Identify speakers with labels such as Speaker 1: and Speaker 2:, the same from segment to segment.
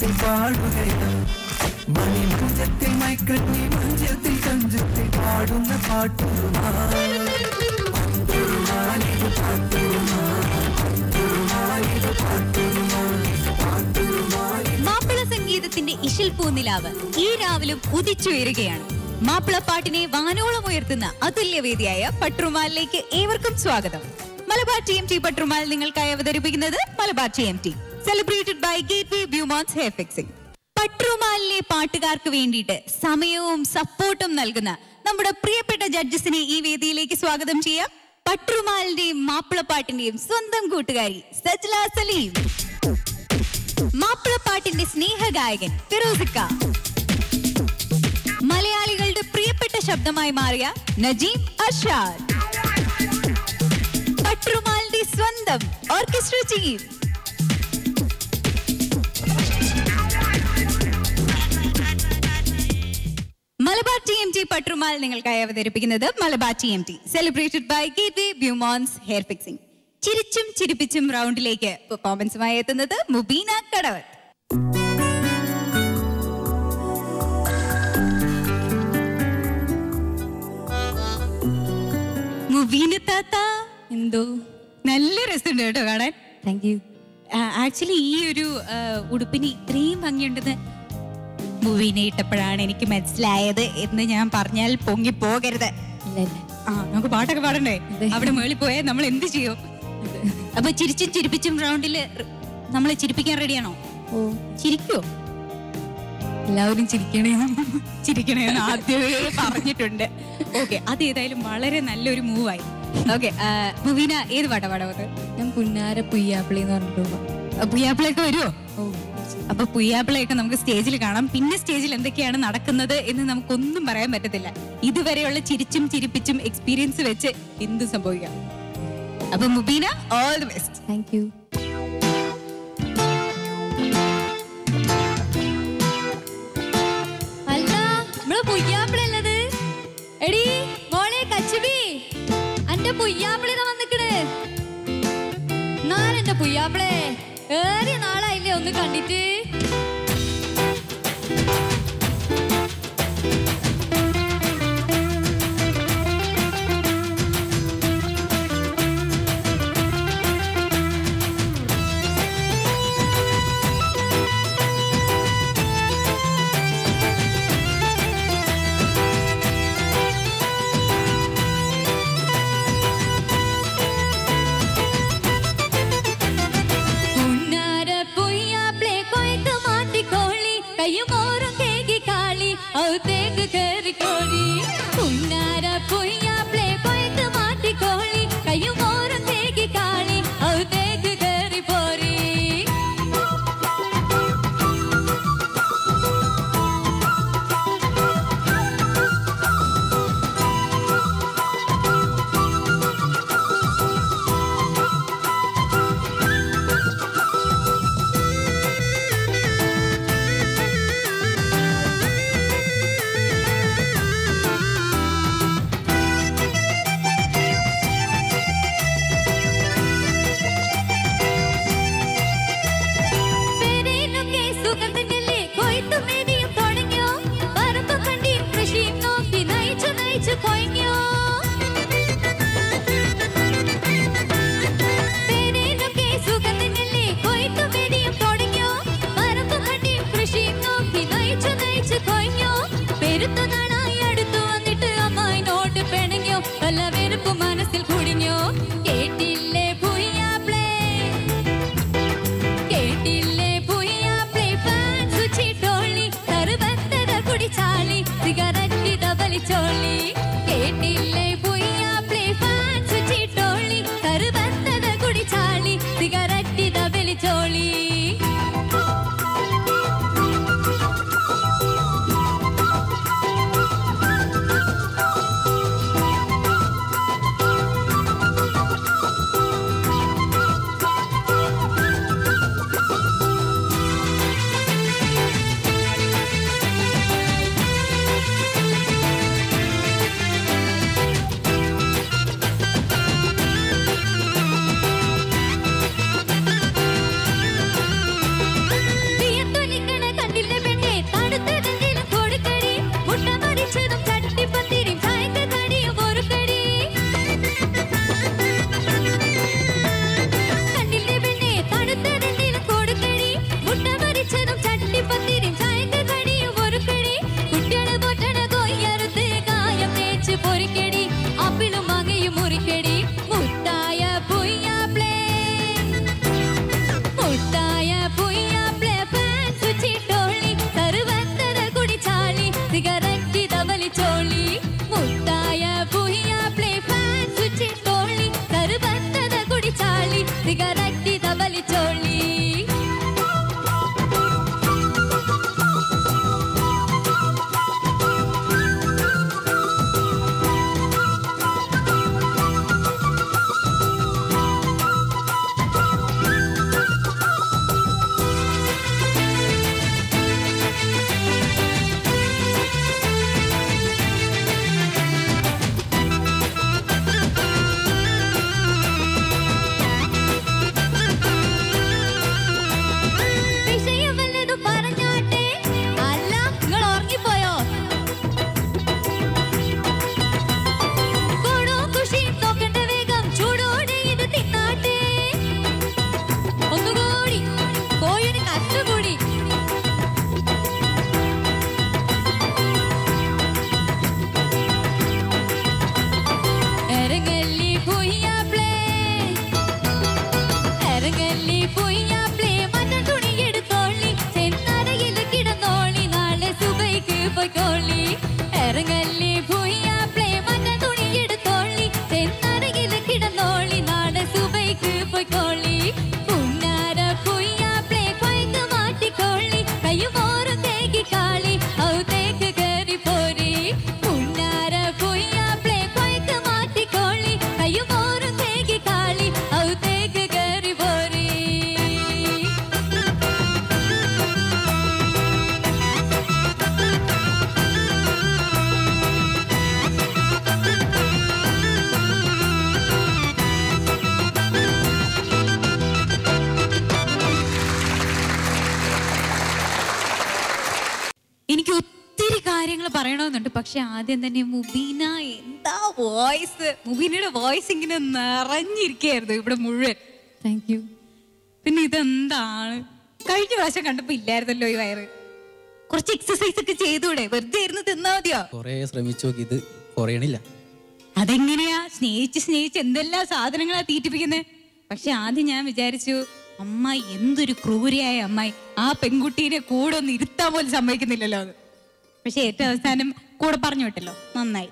Speaker 1: നെഞ്ചത്തിൽ പാടുകയാണ് മണിമുഖത്തിൽ മൈക്കട്ടി മഞ്ചത്തിൽ കഞ്ചത്തിൽ പാടുന്ന
Speaker 2: മാപ്പിള സംഗീതത്തിന്റെ ഇശൽ പൂനിലാവ് ഈ രാവിലും ഉദിച്ചുയരുകയാണ്. മാപ്പിളപ്പാട്ടിനെ വാനോളം ഉയർത്തുന്ന അതുല്യവേദിയായ പട്രുമാലിലേക്ക് ഏവർക്കും സ്വാഗതം. മലബാർ TMT പട്രുമാൽ നിങ്ങൾക്കായി അവതരിപ്പിക്കുന്നത് Malabar TMT, celebrated by Gateway Beaumonts hair fixing. പട്രുമാലിലെ പാട്ടുകാർക്ക് വേണ്ടിയിട്ട് സമയവും സപ്പോർട്ടും നൽകുന്ന നമ്മുടെ പ്രിയപ്പെട്ട ജഡ്ജസിനെ ഈ വേദിയിലേക്ക് സ്വാഗതം ചെയ്യാം. പട്രുമാലിന്റെയും മാപ്പിളപ്പാട്ടിന്റെയും സ്വന്തം കൂട്ടുകാരി സജ്ല സലീം, മാപ്പിളപ്പാട്ടിന്റെ സ്നേഹഗായകൻ ഫിറോസിക്ക, മലയാളികളുടെ പ്രിയപ്പെട്ട ശബ്ദമായി മാറിയ നജീം അർഷാദ്, പട്രുമാലിന്റെ സ്വന്തം orchestra chief Malabar TMT Patturumal നിങ്ങൾക്കായി അവതരിപ്പിക്കുന്നത് Malabar TMT, celebrated by Gateway Beaumonts hair fixing. ചിരിച്ചും ചിരിപ്പിച്ചും റൗണ്ടിലേക്ക് പെർഫോമൻസുമായി എത്തുന്നത് മുബീന കടവത്ത്. മുബീന താത്ത, എന്തോ നല്ല രസമുണ്ട് കേട്ടോ കാണാൻ. Thank you. ആക്ച്വലി ഈ ഒരു ഉടുപ്പിന് ഇത്രയും ഭംഗിയുണ്ടെന്ന് മുബീനെ ഇട്ടപ്പോഴാണ് എനിക്ക് മനസ്സിലായത് എന്ന് ഞാൻ പറഞ്ഞാൽ പൊങ്ങി പോകരുത്. നമുക്ക് പാട്ടൊക്കെ പാടണ്ടേ? അവിടെ മേളിൽ പോയാൽ നമ്മൾ എന്ത് ചെയ്യും? അപ്പൊ ചിരിച്ചും ചിരിപ്പിച്ചും റൗണ്ടില് നമ്മളെ ചിരിപ്പിക്കാൻ റെഡിയാണോ? ഓ, ചിരിക്കോ? എല്ലാവരും ചിരിക്കണേന്ന് ആദ്യമേ പറഞ്ഞിട്ടുണ്ട്. ഓക്കെ, അത് ഏതായാലും വളരെ നല്ലൊരു മൂവായി. ഓക്കെ, മുബീന ഏത് പാട്ടാ പാടാവത്?
Speaker 3: ഞാൻ പുന്നാര പുയ്യാപ്പിളി എന്ന് പറഞ്ഞിട്ട്.
Speaker 2: പുയ്യാപ്പിളയൊക്കെ വരുമോ? ഓ, അപ്പൊ പുയ്യാപ്പിളയൊക്കെ നമുക്ക് സ്റ്റേജിൽ കാണാം. പിന്നെ സ്റ്റേജിൽ എന്തൊക്കെയാണ് നടക്കുന്നത് എന്ന് നമുക്കൊന്നും പറയാൻ പറ്റത്തില്ല. ഇതുവരെയുള്ള ചിരിച്ചും ചിരിപ്പിച്ചും എക്സ്പീരിയൻസ് വെച്ച് എന്തും സംഭവിക്കാം. അപ്പൊ Mubeena, all the best.
Speaker 3: Thank U. അല്ല, നമ്മള് പുയ്യാപ്പിളല്ലത്. എടി മോളെ കച്ചുബി, എന്റെ പുയ്യാപ്പിള വന്നിക്കണ്. നാലെന്റെ പുയ്യാപ്പിളെ ഏറിയ നാളായില്ലേ ഒന്ന് കണ്ടിട്ട്. പുന്നാര പുയ്യാപ്പിളെ കൊയ്ത്ത് ഇറങ്ങല്ലേ പുയ്യാപ്ലേ മറ്റൻ തുണി എടുത്തോളി ചെന്നരയിൽ കിടന്നോളി നാളെ സുബൈക്ക് പോയിക്കോളി ഇറങ്ങല്ലേ പുയ്യാപ്ലേ മറ്റൻ തുണി എടുത്തോളി ചെന്നരയിൽ കിടന്നോളി നാളെ സുബൈക്ക് പോയിക്കോളി പുന്നാര പുയ്യാപ്ലേ കൊയ്ക്ക് മാറ്റിക്കോളി കയ്യുമോറും തേക്കി കാളി ഔത്തേക്ക് കയറി പോരി പുന്നാര പുയ്യാപ്ലേ കൊയ്ക്ക് മാറ്റിക്കോളി കയ്യുമോറും തേക്കി കാളി ഔത്തേക്ക് കയറി പോരി
Speaker 2: എനിക്ക് ഒത്തിരി കാര്യങ്ങൾ പറയണമെന്നുണ്ട്. പക്ഷെ ആദ്യം തന്നെ മുബീന, എന്താ വോയിസ്! മുബീനയുടെ വോയിസ് ഇങ്ങനെ നിറഞ്ഞിരിക്കുകയായിരുന്നു ഇവിടെ മുഴുവൻ. Thank you. പിന്നെ ഇതെന്താണ്, കഴിഞ്ഞ പ്രാവശ്യം കണ്ടപ്പോ ഇല്ലായിരുന്നല്ലോ ഈ വയറ്. കുറച്ച് എക്സസൈസ് ഒക്കെ ചെയ്തൂടെ? വെറുതെ ഇരുന്ന് തിന്നാ മതിയോ?
Speaker 4: കൊറേ ശ്രമിച്ചു നോക്കി, ഇത് കുറയണില്ല.
Speaker 2: അതെങ്ങനെയാ? സ്നേഹിച്ച് എന്തെല്ലാം സാധനങ്ങളാ തീറ്റിപ്പിക്കുന്നത്. പക്ഷെ ആദ്യം ഞാൻ വിചാരിച്ചു, അമ്മായി എന്തൊരു ക്രൂരയായ അമ്മായി, ആ പെൺകുട്ടീനെ കൂടെ ഒന്ന് ഇരുത്താൻ പോലും സമ്മതിക്കുന്നില്ലല്ലോ എന്ന്. പക്ഷെ ഏറ്റവും അവസാനം കൂടെ പറഞ്ഞു വിട്ടല്ലോ, നന്നായി.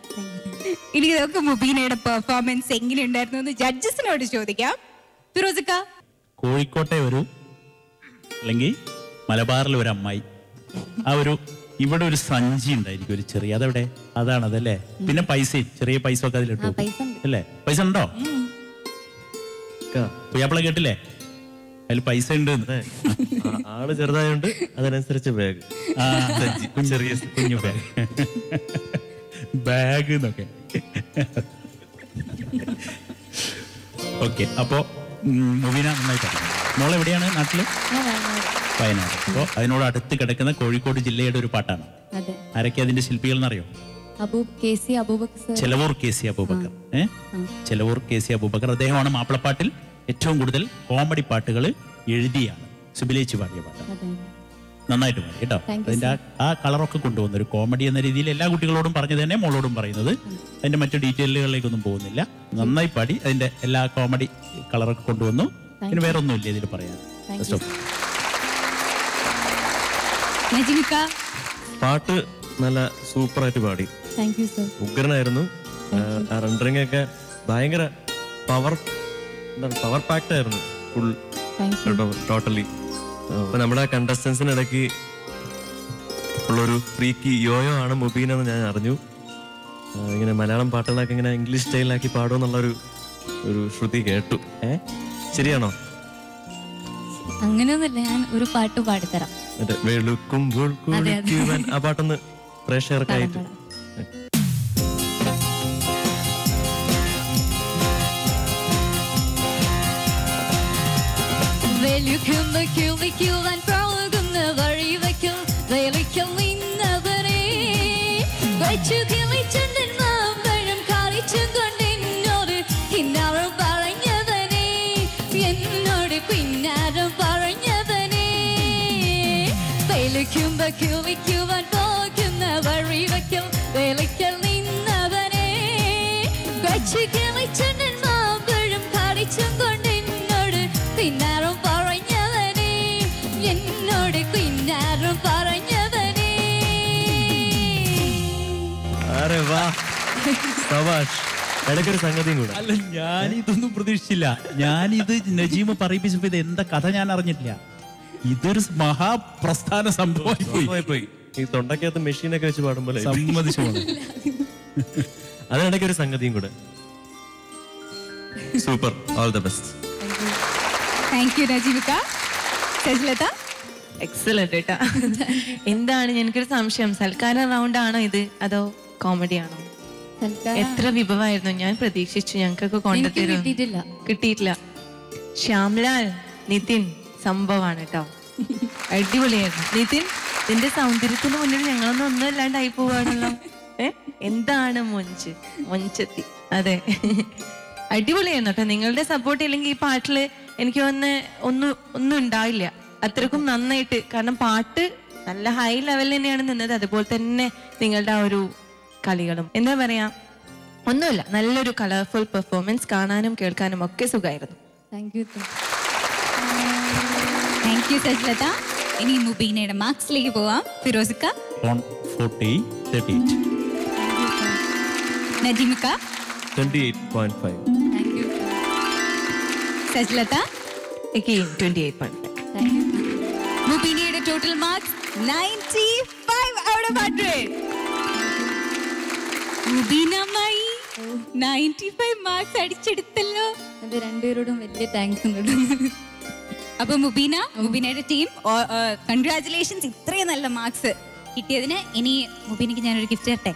Speaker 2: ഇനി ഇതൊക്കെ മുബീനയുടെ പെർഫോമൻസ് എങ്ങനെയുണ്ടായിരുന്നു എന്ന് ജഡ്ജസിനോട് ചോദിക്കാം. ഫിറോസിക്ക,
Speaker 5: കോഴിക്കോട്ടെ ഒരു അല്ലെങ്കിൽ മലബാറിലെ ഒരു അമ്മായി, ആ ഒരു ഇവിടെ ഒരു സഞ്ചി ഉണ്ടായിരിക്കും ഒരു ചെറിയ, അതെവിടെ? അതാണതല്ലേ. പിന്നെ പൈസയും ചെറിയ പൈസ ഒക്കെ അതിലിട്ടു അല്ലേ? പൈസ ഉണ്ടോ? പുയ്യാപ്പിള കേട്ടില്ലേ? അതിൽ പൈസ ഉണ്ട്.
Speaker 6: ആള് ചെറുതായോണ്ട് അതിനനുസരിച്ച് ബാഗ്, ചെറിയ
Speaker 5: കുഞ്ഞു ബാഗ് എന്നൊക്കെ. ഓക്കെ, അപ്പോ മുബീന നന്നായിട്ട് മോളെവിടെയാണ്? നാട്ടില് വയനാട്. അപ്പോ അതിനോട് അടുത്ത് കിടക്കുന്ന കോഴിക്കോട് ജില്ലയുടെ ഒരു പാട്ടാണ്. ആരൊക്കെ അതിന്റെ ശില്പികൾ എന്നറിയോ? ചെലവൂർ കെ സി അബൂബക്കർ. ചെലവൂർ കെ സി അബൂബക്കർ അദ്ദേഹമാണ് മാപ്പിളപ്പാട്ടിൽ ഏറ്റവും കൂടുതൽ കോമഡി പാട്ടുകൾ എഴുതിയാണ്. സുബിലേച്ചി പാടിയ പാട്ടാണ്. നന്നായിട്ട് പാടി കേട്ടോ. അതിന്റെ ആ കളറൊക്കെ കൊണ്ടുവന്നു ഒരു കോമഡി എന്ന രീതിയിൽ എല്ലാ കുട്ടികളോടും പറഞ്ഞത് തന്നെ മോളോടും പറയുന്നത്. അതിന്റെ മറ്റു ഡീറ്റെയിലുകളിലേക്കൊന്നും പോകുന്നില്ല. നന്നായി പാടി അതിന്റെ എല്ലാ കോമഡി കളറൊക്കെ കൊണ്ടുവന്നു. പിന്നെ വേറെ ഒന്നുമില്ല ഇതിൽ പറയാൻ.
Speaker 6: പാട്ട് നല്ല സൂപ്പറായിട്ട് പാടി, ഉഗ്രനായിരുന്നു. റെൻഡറിംഗ് ഒക്കെ ഭയങ്കര പവർ പാക്ഡ് ആയിരുന്നു ഫുൾ ടോട്ടലി. അപ്പൊ നമ്മുടെ കണ്ടസ്റ്റൻസിനിടയ്ക്ക് ഉള്ളൊരു ഫ്രീക്ക് യോയോ ആണ് മുബീന എന്ന് ഞാൻ അറിഞ്ഞു. ഇങ്ങനെ മലയാളം പാട്ടുകളൊക്കെ ഇങ്ങനെ ഇംഗ്ലീഷ് സ്റ്റൈലിലാക്കി പാടുമെന്നുള്ളൊരു ശ്രുതി കേട്ടു. ശരിയാണോ?
Speaker 3: അങ്ങനെയൊന്നുമില്ല, ഞാൻ ഒരു പാട്ട് പാടിത്തരാം.
Speaker 6: വെളുക്കുമ്പോൾ ആ പാട്ടൊന്ന് പ്രേക്ഷകർക്കായിട്ട്. ഇടയ്ക്കൊരു സംഗതിയും കൂടെ.
Speaker 5: അല്ല, ഞാനിതൊന്നും പ്രതീക്ഷിച്ചില്ല. ഞാനിത് നജീമ് പറയിപ്പിച്ചപ്പോ ഇത് എന്താ കഥ ഞാൻ അറിഞ്ഞിട്ടില്ല. ഇതൊരു മഹാപ്രസ്ഥാന സംഭവമായി.
Speaker 6: ഈ തൊണ്ടക്കകത്ത് മെഷീനൊക്കെ വെച്ച് പാടുമ്പോൾ
Speaker 5: സമ്മതിച്ചു.
Speaker 6: അതിനിടയ്ക്ക് ഒരു സംഗതിയും കൂടെ. Super, all the best.
Speaker 2: Thank you നജീമിക. സജിലത,
Speaker 7: എക്സലന്റ് കേട്ടാ. എന്താണ്, എനിക്കൊരു സംശയം, സൽക്കാര റൗണ്ട് ആണോ ഇത് അതോ കോമഡി ആണോ? എത്ര വിഭവമായിരുന്നു, ഞാൻ പ്രതീക്ഷിച്ചു ഞങ്ങൾക്കൊക്കെ കൊണ്ടുതരും, കിട്ടിയിട്ടില്ല. ശ്യാംലാൽ, നിതിൻ സംഭവമാണ് കേട്ടോ, അടിപൊളിയായിരുന്നു. നിതിൻ, നിന്റെ സൗന്ദര്യത്തിന് മുന്നിൽ ഞങ്ങളൊന്നും ഒന്നും അല്ലാണ്ടായി പോവാണല്ലോ. എന്താണ് മൊഞ്ചത്തി. അതെ, അടിപൊളിയായിരുന്നു കേട്ടോ. നിങ്ങളുടെ സപ്പോർട്ട് ഇല്ലെങ്കിൽ ഈ പാട്ടില് എനിക്ക് ഒന്നും ഉണ്ടാവില്ല. അത്രക്കും നന്നായിട്ട്, കാരണം പാട്ട് നല്ല ഹൈ ലെവലിൽ തന്നെയാണ് നിന്നത്. അതുപോലെ തന്നെ നിങ്ങളുടെ ആ ഒരു കളികളും എന്താ പറയാ, ഒന്നുമില്ല, നല്ലൊരു കളർഫുൾ പെർഫോമൻസ്. കാണാനും കേൾക്കാനും ഒക്കെ സുഖമായിരുന്നു.
Speaker 3: Thank you.
Speaker 2: Thank you Sajlatha. ഇനി മുബീനയുടെ മാർക്സിലേക്ക് പോവാം. ഫിറോസിക്ക,
Speaker 6: 40-38.
Speaker 2: നജീമിക്ക,
Speaker 6: 28.5.
Speaker 2: സജ്ലത,
Speaker 7: Again, 28.5.
Speaker 2: മുബീനയുടെ ടോട്ടൽ മാർക്സ് 95 out of 100. മുബീനമ്മായി 95 മാർക്സ് അടിച്ചെടുത്തല്ലോ.
Speaker 3: അത് രണ്ടുപേരോടും വലിയ താങ്ക്സ് ഉണ്ട്.
Speaker 2: അപ്പൊ മുബീനയുടെ ടീം കൺഗ്രാറ്റുലേഷൻസ്, ഇത്രയും നല്ല മാർക്സ് കിട്ടിയതിന്. ഇനി മുബീനയ്ക്ക് ഞാനൊരു ഗിഫ്റ്റ് തരട്ടെ.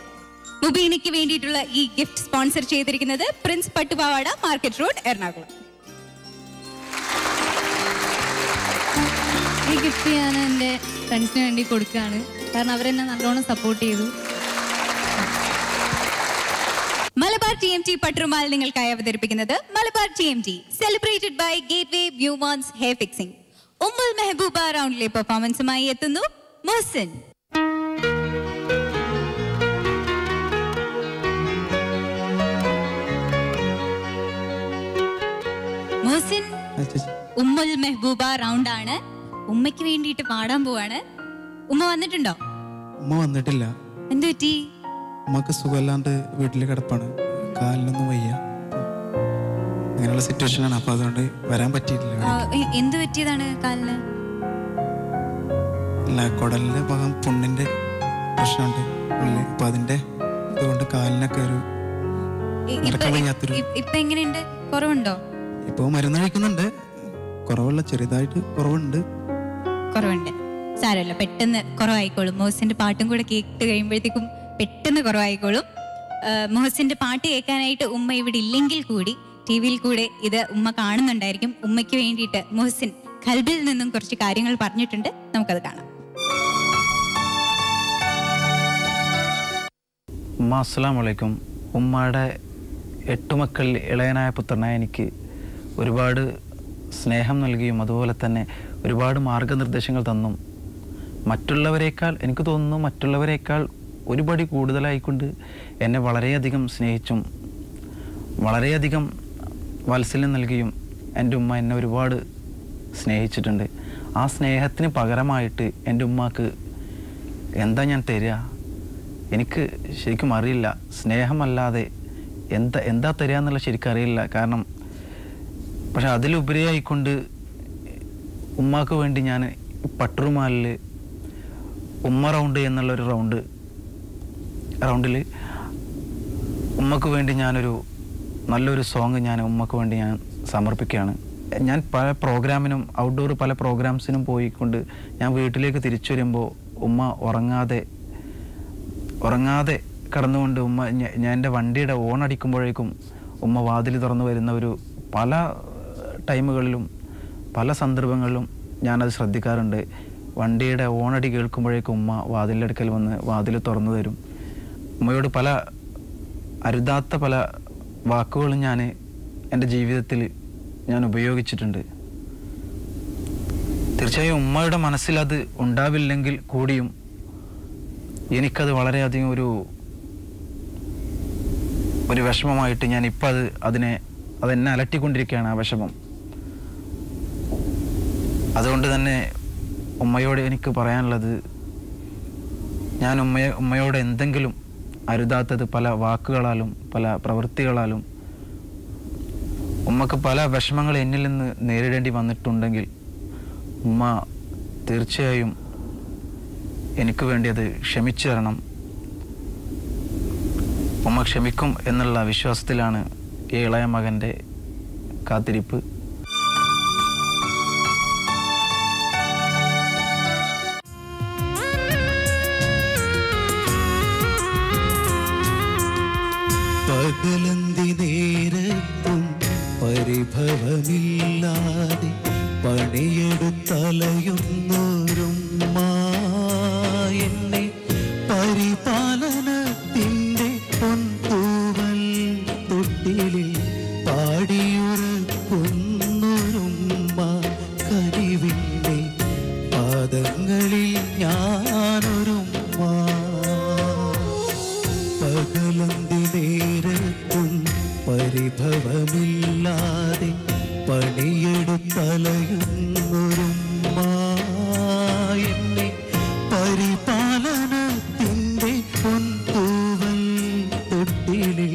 Speaker 2: മുബീനയ്ക്ക് വേണ്ടിയിട്ടുള്ള ഈ ഗിഫ്റ്റ് സ്പോൺസർ ചെയ്തിരിക്കുന്നത് പ്രിൻസ് പട്ടുപാവാട, മാർക്കറ്റ് റോഡ്, എറണാകുളം.
Speaker 3: ഈ ഗിഫ്റ്റ് ഞാൻ എൻ്റെ ഫ്രണ്ട്സിന് വേണ്ടി കൊടുക്കുകയാണ്. കാരണം അവരെന്നെ നല്ലോണം സപ്പോർട്ട് ചെയ്തു.
Speaker 2: മലബാർ TMT പട്ടുറുമാൽ നിങ്ങൾക്കായി അവതരിപ്പിക്കുന്നത് Malabar TMT celebrated by Gateway Beaumonts hair fixing. Ummul Mehbooba റൗണ്ടിലെ പെർഫോമൻസുമായി എത്തുന്നു മുഹ്സിൻ. മുഹ്സിൻ, ഉമ്മുൽ മെഹബൂബ റൗണ്ട് ആണ്. ഉമ്മയ്ക്ക് വേണ്ടിയിട്ട് പാടാൻ പോവാണ്. ഉമ്മ വന്നിട്ടുണ്ടോ?
Speaker 8: ഉമ്മ വന്നിട്ടില്ല.
Speaker 2: എന്തു പറ്റി?
Speaker 8: ഉമ്മക്ക് സുഖമില്ലാണ്ട് വീട്ടിൽ കിടപ്പാണ്, കാലിനൊന്നും വയ്യ, അങ്ങനെയുള്ള സിറ്റുവേഷനാണ്. അപ്പൊ അതുകൊണ്ട് വരാൻ പറ്റിയിട്ടില്ല.
Speaker 2: എന്തു പറ്റിയതാണ് കാലിന്?
Speaker 8: അല്ല, കുടലിന്റെ ഭാഗം പുണ്ണിന്റെ പ്രശ്നമുണ്ട് ഉള്ളിൽ. അപ്പൊ അതിന്റെ ഇതുകൊണ്ട് കാലിനൊക്കെ ഒരു
Speaker 2: ഇപ്പൊ എങ്ങനെയുണ്ട്? കുറവുണ്ടോ?
Speaker 8: ഇപ്പൊ മരുന്ന് കഴിക്കുന്നുണ്ട്, കുറവുള്ള ചെറുതായിട്ട് കുറവുണ്ട്.
Speaker 2: സാരമല്ല, പെട്ടെന്ന് കുറവായിക്കോളും. മുഹസിന്റെ പാട്ടും കൂടെ കേട്ട് കഴിയുമ്പോഴത്തേക്കും പെട്ടെന്ന് കുറവായിക്കോളും. മുഹസിന്റെ പാട്ട് കേൾക്കാനായിട്ട് ഉമ്മ ഇവിടെ ഇല്ലെങ്കിൽ കൂടി TV-യിൽ കൂടെ ഇത് ഉമ്മ കാണുന്നുണ്ടായിരിക്കും. ഉമ്മയ്ക്ക് വേണ്ടിയിട്ട് മുഹസിൻ ഖൽബിൽ നിന്നും കുറച്ച് കാര്യങ്ങൾ പറഞ്ഞിട്ടുണ്ട്, നമുക്കത് കാണാം.
Speaker 9: ഉമ്മ അസ്സലാമു അലൈക്കും. ഉമ്മയുടെ 8 മക്കളിൽ ഇളയനായ പുത്രനായ എനിക്ക് ഒരുപാട് സ്നേഹം നൽകിയും അതുപോലെ തന്നെ ഒരുപാട് മാർഗനിർദ്ദേശങ്ങൾ തന്നും മറ്റുള്ളവരെക്കാൾ എനിക്ക് തോന്നുന്നു മറ്റുള്ളവരെക്കാൾ ഒരുപടി കൂടുതലായിക്കൊണ്ട് എന്നെ വളരെയധികം സ്നേഹിച്ചും വളരെയധികം വാത്സല്യം നൽകിയും എൻ്റെ ഉമ്മ എന്നെ ഒരുപാട് സ്നേഹിച്ചിട്ടുണ്ട്. ആ സ്നേഹത്തിന് പകരമായിട്ട് എൻ്റെ ഉമ്മാക്ക് എന്താ ഞാൻ തരിക? എനിക്ക് ശരിക്കും അറിയില്ല. സ്നേഹമല്ലാതെ എന്താ തരിക എന്നുള്ള ശരിക്കും അറിയില്ല. കാരണം പക്ഷെ അതിലുപരിയായിക്കൊണ്ട് ഉമ്മാക്ക് വേണ്ടി ഞാൻ പട്ടുറുമാലിൽ ഉമ്മ റൗണ്ട് എന്നുള്ളൊരു റൗണ്ടിൽ ഉമ്മക്ക് വേണ്ടി ഞാനൊരു നല്ലൊരു സോങ് ഞാൻ ഉമ്മക്ക് വേണ്ടി ഞാൻ സമർപ്പിക്കുകയാണ്. ഞാൻ പല പ്രോഗ്രാമിനും ഔട്ട്ഡോർ പല പ്രോഗ്രാംസിനും പോയിക്കൊണ്ട് ഞാൻ വീട്ടിലേക്ക് തിരിച്ചു വരുമ്പോൾ ഉമ്മ ഉറങ്ങാതെ കടന്നുകൊണ്ട് ഞാൻ എൻ്റെ വണ്ടിയുടെ ഓൺ അടിക്കുമ്പോഴേക്കും ഉമ്മ വാതിൽ തുറന്നു വരുന്ന ഒരു പല ടൈമുകളിലും പല സന്ദർഭങ്ങളിലും ഞാനത് ശ്രദ്ധിക്കാറുണ്ട്. വണ്ടിയുടെ ഓണടി കേൾക്കുമ്പോഴേക്കും ഉമ്മ വാതിലിൻ്റെ അടുക്കൽ വന്ന് വാതിൽ തുറന്നു തരും. ഉമ്മയോട് പല അരുതാത്ത പല വാക്കുകളും ഞാൻ എൻ്റെ ജീവിതത്തിൽ ഞാൻ ഉപയോഗിച്ചിട്ടുണ്ട്. തീർച്ചയായും ഉമ്മയുടെ മനസ്സിൽ അത് ഉണ്ടാവില്ലെങ്കിൽ കൂടിയും എനിക്കത് വളരെയധികം ഒരു വിഷമമായിട്ട് ഞാൻ ഇപ്പം അതെന്നെ അലട്ടിക്കൊണ്ടിരിക്കുകയാണ്, ആ വിഷമം. അതുകൊണ്ട് തന്നെ ഉമ്മയോട് എനിക്ക് പറയാനുള്ളത്, ഞാൻ ഉമ്മയോട് എന്തെങ്കിലും അരുതാത്തത് പല വാക്കുകളാലും പല പ്രവൃത്തികളാലും ഉമ്മക്ക് പല വിഷമങ്ങൾ എന്നിൽ നിന്ന് നേരിടേണ്ടി വന്നിട്ടുണ്ടെങ്കിൽ ഉമ്മ തീർച്ചയായും എനിക്ക് വേണ്ടി അത് ക്ഷമിച്ചു തരണം. ഉമ്മ ക്ഷമിക്കും എന്നുള്ള വിശ്വാസത്തിലാണ് ഈ ഇളയ മകൻ്റെ കാത്തിരിപ്പ്.
Speaker 1: പകലന്തി നേരത്തും പരിഭവമില്ലാതെ പണിയെടുത്തലയുന്നോരുമ്മ എന്നെ പരിപാലനത്തിൻ്റെ പൊൻതൂവൽ തൊട്ടിലിൽ പാടിയുറക്കുന്നൊരുമ്മ കരിവിൻ്റെ പാദങ്ങളിൽ ഞാനൊരുമ്മ. പകലന്തി നേരത്തും പരിഭവമില്ലാതെ പണിയെടുത്തലയുന്നൊരുമ്മ എന്നെ പരിപാലനത്തിൻ്റെ പൊൻതൂവൽ തൊട്ടിലിൽ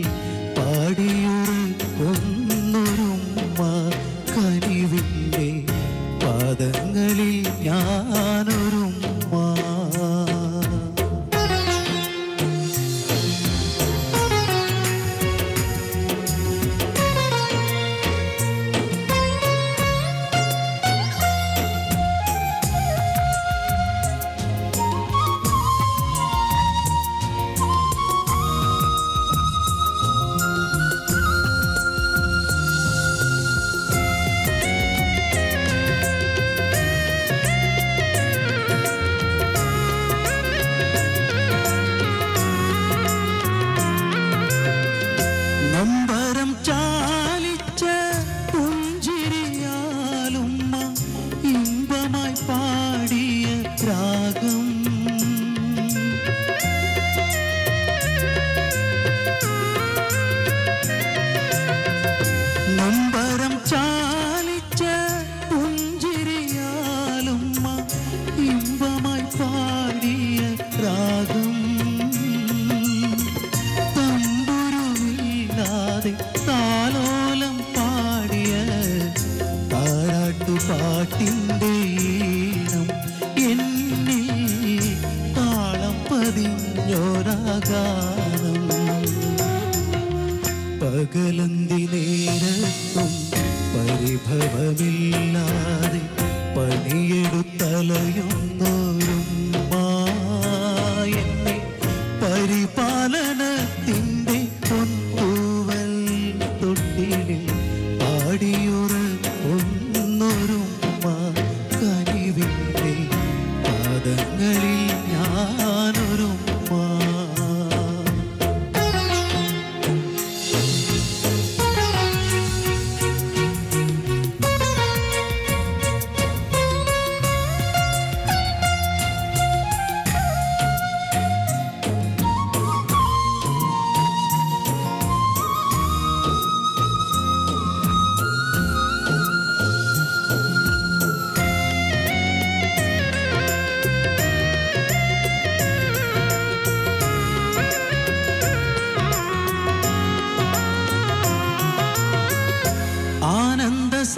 Speaker 1: പാടിയുറക്കൊന്നൊരുമ്മ കനിവിൻ്റെ പാദങ്ങളിൽ ഞാനൊരുമ്മ. നമ്പരം ചാലിച്ച പുഞ്ചിരിയാലുമ്മ ഇമ്പമായി പാടിയ രാഗം നമ്പരം ചാലിച്ച പുഞ്ചിരിയാലുമ്മ ഇമ്പമായി പാടിയ രാഗം താലോലം പാടിയ താരാട്ടുപാട്ടിൻ്റെ ഈണം എന്നിൽ താളം പതിഞ്ഞൊരാഗാനം. പകലന്തി നേരത്തും പരിഭവമില്ലാതെ പണിയെടുത്തലയുന്നൊരുമ്മ എന്നെ പരിപാലനത്തിൻ്റെ പൊൻതൂവൽ തൊട്ടിലിൽ പാടിയുറക്കൊന്നൊരുമ്മ കനിവിൻ്റെ പാദങ്ങളിൽ ഞാനൊരുമ്മ.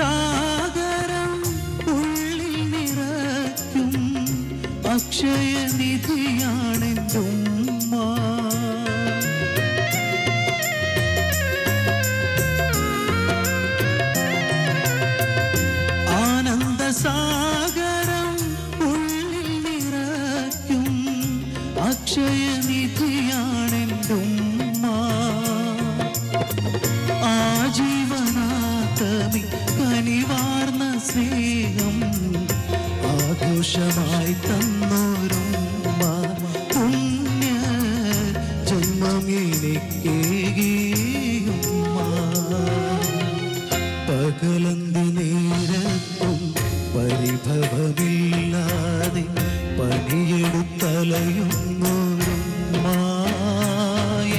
Speaker 1: ആനന്ദസാഗരം ഉള്ളിൽ നിറയ്ക്കും അക്ഷയനിധിയാണെന്റുമ്മ. ആനന്ദസാഗരം ഉള്ളിൽ നിറയ്ക്കും അക്ഷയനിധിയാണെന്റുമ്മ. ആജീവനാഥമി കനിവാർന്ന സ്നേഹം ആഘോഷമായി തന്നോരുമ്മ പുണ്യ ജന്മം എനിക്കേകിയുമ്മ. പകലന്തി നേരത്തും പരിഭവമില്ലാതെ പണിയെടുത്തലയുന്നോരുമ്മ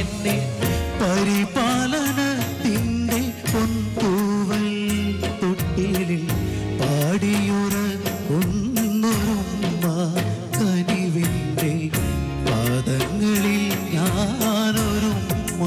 Speaker 1: എന്നെ പരിപാലനത്തിൻ്റെ പൊൻതൂവൽ തൊട്ടിലിൽ പാടിയുറക്കൊന്നൊരുമ്മ കനിവിൻ്റെ പാദങ്ങളിൽ ഞാനൊരുമ്മ.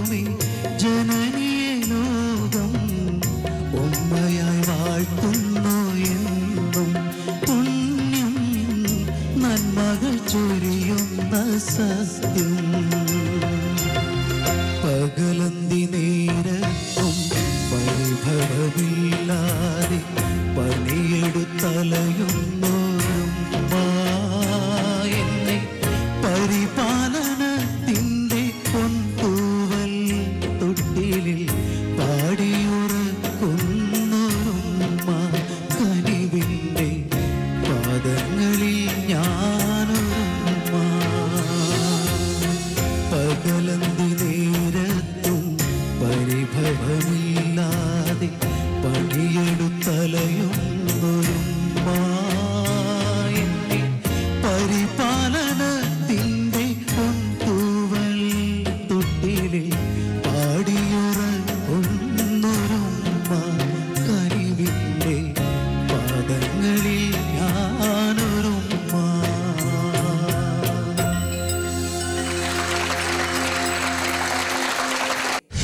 Speaker 1: ദൈവമേ ജനനിയെ ലോകം ഉമ്മയായി വാഴ്ത്തുന്നു എന്നും പുണ്യം നന്മകൾ ചൊരിയുന്ന സത്യം പകലന്തി നേരത്തും പരിഭവമില്ലാതെ പണിയെടുത്തലയുന്നോരും എന്നെ പരിപാലനത്തിൻ്റെ പൊൻതൂവൽ തൊട്ടിലിൽ പാടിയുറക്കുന്നോരുമ്മ കനിവിൻ്റെ പാദങ്ങളിൽ ഞാനൊരുമ്മ പകലന്തി നേരത്തും പരിഭവമില്ലാതെ പണിയെടുത്തലയുന്നൊരുമ്മ എന്നെ പരിപാലനത്തിൻ്റെ പൊൻതൂവൽ തൊട്ടിലിൽ പാടിയുറങ്ങുന്നൊരുമ്മ കനിവിൻ്റെ പാദങ്ങളിൽ ഞാനൊരുമ്മ.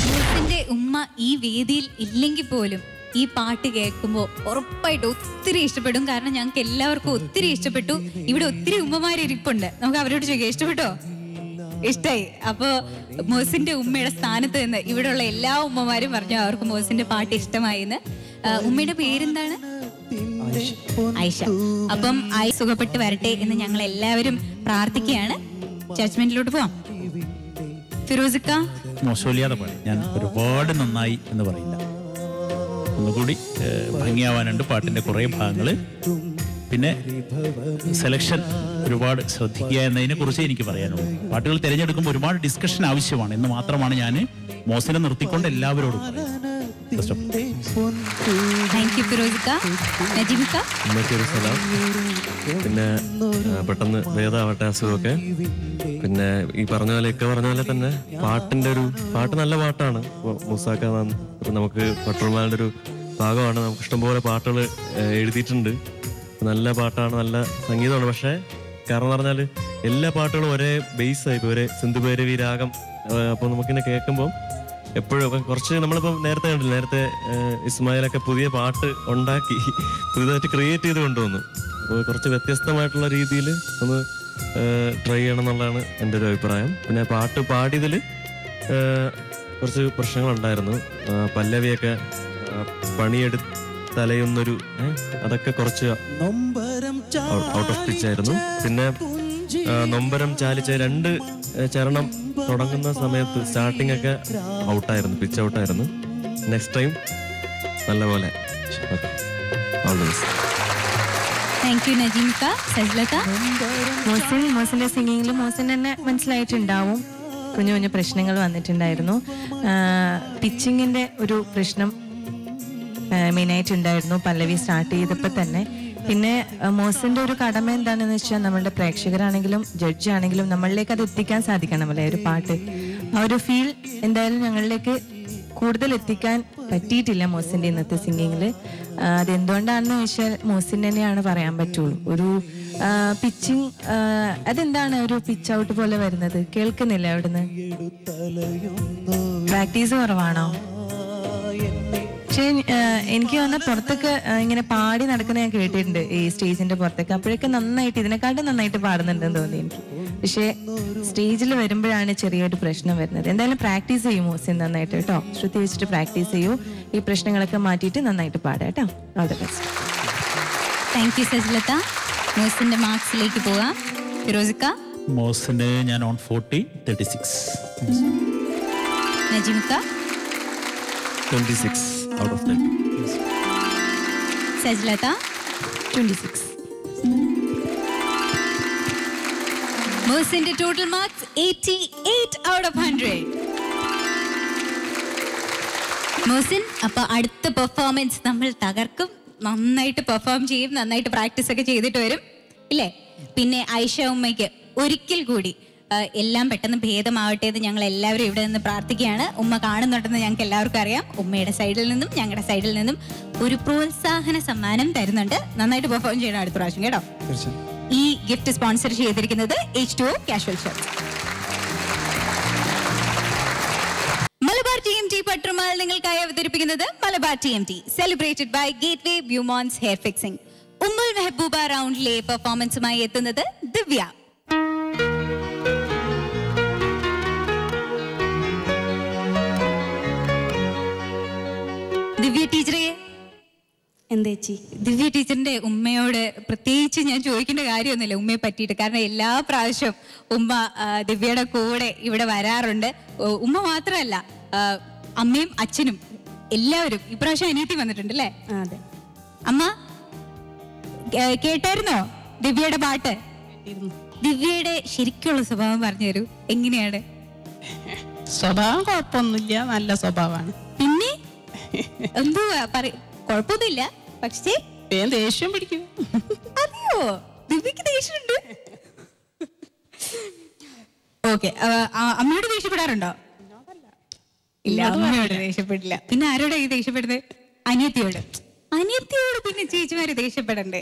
Speaker 2: മോസിന്റെ ഉമ്മ ഈ വേദിയിൽ ഇല്ലെങ്കിൽ പോലും ഈ പാട്ട് കേൾക്കുമ്പോൾ ഉറപ്പായിട്ട് ഒത്തിരി ഇഷ്ടപ്പെടും. കാരണം ഞങ്ങൾക്ക് എല്ലാവർക്കും ഒത്തിരി ഇഷ്ടപ്പെട്ടു. ഇവിടെ ഒത്തിരി ഉമ്മമാരിപ്പുണ്ട്. നമുക്ക് അവരോട് ചോദിക്കാം, ഇഷ്ടപ്പെട്ടോ? ഇഷ്ടായി. അപ്പോ മോസിന്റെ ഉമ്മയുടെ സ്ഥാനത്ത് നിന്ന് ഇവിടെയുള്ള എല്ലാ ഉമ്മമാരും പറഞ്ഞു അവർക്ക് മോസിന്റെ പാട്ട് ഇഷ്ടമായി എന്ന്. ഉമ്മയുടെ പേരെന്താണ്? ഐഷ. അപ്പം സുഖപ്പെട്ട് വരട്ടെ എന്ന് ഞങ്ങൾ എല്ലാവരും പ്രാർത്ഥിക്കുകയാണ്. ജഡ്ജ്മെന്റിലോട്ട് പോവാം. ഫിറോസിക്ക
Speaker 5: മോശമില്ലാതെ പാടി. ഞാൻ ഒരുപാട് നന്നായി എന്ന് പറയില്ല, ഒന്നുകൂടി ഭംഗിയാവാനുണ്ട് പാട്ടിന്റെ കുറേ ഭാഗങ്ങള്. പിന്നെ സെലക്ഷൻ ഒരുപാട് ശ്രദ്ധിക്കുക എന്നതിനെ കുറിച്ച് എനിക്ക് പറയാനുള്ളൂ. പാട്ടുകൾ തിരഞ്ഞെടുക്കുമ്പോൾ ഒരുപാട് ഡിസ്കഷൻ ആവശ്യമാണ് എന്ന് മാത്രമാണ് ഞാൻ മോസിനെ നിർത്തിക്കൊണ്ട് എല്ലാവരോടും
Speaker 6: പിന്നെ പെട്ടെന്ന് ഭേദമാവട്ടെ അസുഖമൊക്കെ. പിന്നെ ഈ പറഞ്ഞ പോലെ പറഞ്ഞ പോലെ തന്നെ പാട്ട് നല്ല പാട്ടാണ്. മുസാക്ക നമുക്ക് പെട്രോൾമാരുടെ ഒരു ഭാഗമാണ്. നമുക്ക് ഇഷ്ടംപോലെ പാട്ടുകൾ എഴുതിയിട്ടുണ്ട്. നല്ല പാട്ടാണ്, നല്ല സംഗീതമാണ്. പക്ഷേ കാരണം എന്ന് പറഞ്ഞാൽ എല്ലാ പാട്ടുകളും ഒരേ ബേസായി, ഒരേ സിന്ധുഭൈരവി രാഗം. അപ്പോൾ നമുക്കിങ്ങനെ കേൾക്കുമ്പോൾ എപ്പോഴും കുറച്ച് നമ്മളിപ്പോൾ നേരത്തെ കണ്ടില്ല, നേരത്തെ ഇസ്മായിലൊക്കെ പുതിയ പാട്ട് ഉണ്ടാക്കി പുതിയതായിട്ട് ക്രിയേറ്റ് ചെയ്ത് കൊണ്ടുവന്നു. അപ്പോൾ കുറച്ച് വ്യത്യസ്തമായിട്ടുള്ള രീതിയിൽ ഒന്ന് ട്രൈ ചെയ്യണം എന്നുള്ളതാണ് എൻ്റെ ഒരു അഭിപ്രായം. പിന്നെ പാട്ട് പാടിയതിൽ കുറച്ച് പ്രശ്നങ്ങളുണ്ടായിരുന്നു. പല്ലവിയൊക്കെ പണിയെടുത്തലയുന്നൊരു അതൊക്കെ കുറച്ച് ഔട്ട് ഓഫ് പിച്ച് ആയിരുന്നു. പിന്നെ നൊമ്പരം ചാലിച്ച 2 ചരണം തുടങ്ങുന്ന സമയത്ത് സ്റ്റാർട്ടിംഗ് ഒക്കെ ഔട്ടായിരുന്നു, പിച്ച് ഔട്ടായിരുന്നു. നെക്സ്റ്റ് ടൈം നല്ലപോലെ.
Speaker 7: മോസിന്റെ സിംഗിങ്ങിൽ മോസിന് തന്നെ മനസ്സിലായിട്ടുണ്ടാവും കുഞ്ഞു കുഞ്ഞു പ്രശ്നങ്ങൾ വന്നിട്ടുണ്ടായിരുന്നു. പിച്ചിങ്ങിന്റെ ഒരു പ്രശ്നം മെയിനായിട്ടുണ്ടായിരുന്നു പല്ലവി സ്റ്റാർട്ട് ചെയ്തപ്പോൾ തന്നെ. പിന്നെ മോസിന്റെ ഒരു കടമ എന്താണെന്ന് വെച്ചാൽ നമ്മളുടെ പ്രേക്ഷകരാണെങ്കിലും ജഡ്ജ് ആണെങ്കിലും നമ്മളിലേക്ക് അത് എത്തിക്കാൻ സാധിക്കണമല്ലേ ഒരു പാട്ട്. ആ ഒരു ഫീൽ എന്തായാലും ഞങ്ങളിലേക്ക് കൂടുതൽ എത്തിക്കാൻ പറ്റിയിട്ടില്ല മോസിന്റെ ഇന്നത്തെ സിംഗിങ്ങിൽ. അതെന്തുകൊണ്ടാണെന്ന് വെച്ചാൽ മോസിന് തന്നെയാണ് പറയാൻ പറ്റുള്ളൂ. ഒരു പിച്ചിങ് അതെന്താണ് ഒരു പിച്ച് ഔട്ട് പോലെ വരുന്നത്? കേൾക്കുന്നില്ല അവിടുന്ന്? പ്രാക്ടീസ് കുറവാണോ? പക്ഷേ എനിക്ക് തോന്നുന്ന പുറത്തൊക്കെ ഇങ്ങനെ പാടി നടക്കുന്ന ഞാൻ കേട്ടിട്ടുണ്ട് ഈ സ്റ്റേജിന്റെ പുറത്തൊക്കെ. അപ്പോഴൊക്കെ നന്നായിട്ട് ഇതിനെക്കാട്ടും നന്നായിട്ട് പാടുന്നുണ്ടെന്ന് തോന്നി എനിക്ക്. പക്ഷേ സ്റ്റേജിൽ വരുമ്പോഴാണ് ചെറിയൊരു പ്രശ്നം വരുന്നത്. എന്തായാലും പ്രാക്ടീസ് ചെയ്യും മോസിൻ നന്നായിട്ട് കേട്ടോ. ശ്രുതി വെച്ചിട്ട് പ്രാക്ടീസ് ചെയ്യൂ. ഈ പ്രശ്നങ്ങളൊക്കെ മാറ്റിയിട്ട് നന്നായിട്ട് പാടാം കേട്ടോ. All the best.
Speaker 2: Thank you Sajlatha. മോസിന്റെ മാർക്സിലേക്ക് പോകാം. ഫിറോസിക്ക.
Speaker 5: മോസിന് ഞാൻ ഓൺ 40, 36.
Speaker 2: നജീമുക്ക.
Speaker 6: 26 out of 30.
Speaker 2: സജ്ലത. 26. മോസിന്റെ total marks 88 out of 100. Mosin, അപ്പൊ അടുത്ത പെർഫോമൻസ് നമ്മൾ തകർക്കും. നന്നായിട്ട് പെർഫോം ചെയ്യും, നന്നായിട്ട് പ്രാക്ടീസ് ഒക്കെ ചെയ്തിട്ട് വരും ഇല്ലേ? പിന്നെ ഐഷ ഉമ്മയ്ക്ക് ഒരിക്കൽ കൂടി എല്ലാം പെട്ടെന്ന് ഭേദമാവട്ടെ എന്ന് ഞങ്ങൾ എല്ലാവരും ഇവിടെ നിന്ന് പ്രാർത്ഥിക്കുകയാണ്. ഉമ്മ കാണുന്നുണ്ടെന്ന് ഞങ്ങൾക്ക് എല്ലാവർക്കും അറിയാം. ഉമ്മയുടെ സൈഡിൽ നിന്നും ഞങ്ങളുടെ സൈഡിൽ നിന്നും ഒരു പ്രോത്സാഹന സമ്മാനം തരുന്നുണ്ട്. നന്നായിട്ട് പെർഫോം ചെയ്യണം അടുത്ത പ്രാവശ്യം കേട്ടോ. ഈ ഗിഫ്റ്റ് സ്പോൺസർ ചെയ്തിരിക്കുന്നത് H2O കാഷ്വൽ ഷർട്ട്സ്. പട്രുമാൽ നിങ്ങൾക്കായി അവതരിപ്പിക്കുന്നത് Malabar TMT, celebrated by Gateway Beaumonts hair fixing. Ummul Mehbooba റൗണ്ടിലെ പെർഫോമൻസുമായി എത്തുന്നത് ദിവ്യ. ദിവ്യ ടീച്ചറെ,
Speaker 10: എന്തേച്ചി?
Speaker 2: ദിവ്യ ടീച്ചറിന്റെ ഉമ്മയോട് പ്രത്യേകിച്ച് ഞാൻ ചോദിക്കേണ്ട കാര്യമൊന്നുമില്ല ഉമ്മയെ പറ്റിയിട്ട്. കാരണം എല്ലാ പ്രാവശ്യവും ഉമ്മ ദിവ്യയുടെ കൂടെ ഇവിടെ വരാറുണ്ട്. ഉമ്മ മാത്രമല്ല, അമ്മയും അച്ഛനും എല്ലാവരും. ഇപ്രാവശ്യം അനിയത്തി വന്നിട്ടുണ്ട് അല്ലേ?
Speaker 10: അതെ.
Speaker 2: അമ്മ കേട്ടായിരുന്നോ ദിവ്യയുടെ പാട്ട്? ദിവ്യയുടെ ശരിക്കുള്ള സ്വഭാവം പറഞ്ഞു തരൂ, എങ്ങനെയാണ്?
Speaker 10: സ്വഭാവം കുഴപ്പമൊന്നുമില്ല, നല്ല സ്വഭാവമാണ്.
Speaker 2: പിന്നെ എന്തോ കുഴപ്പമൊന്നുമില്ല, പക്ഷേ
Speaker 10: ദേഷ്യം പിടിക്കും.
Speaker 2: അതെയോ? ദിവ്യക്ക് ദേഷ്യമുണ്ട്? ഓക്കെ. അമ്മയോട് ദേഷ്യപ്പെടാറുണ്ടോ? ഇല്ല, അമ്മയോട് ദേഷ്യപ്പെടില്ല. പിന്നെ ആരോടാ ഈ ദേഷ്യപ്പെടുന്നത്? അനിയത്തിയോട്. അനിയത്തിയോട് പിന്നെ ചേച്ചിമാര് ദേഷ്യപ്പെടണ്ടേ?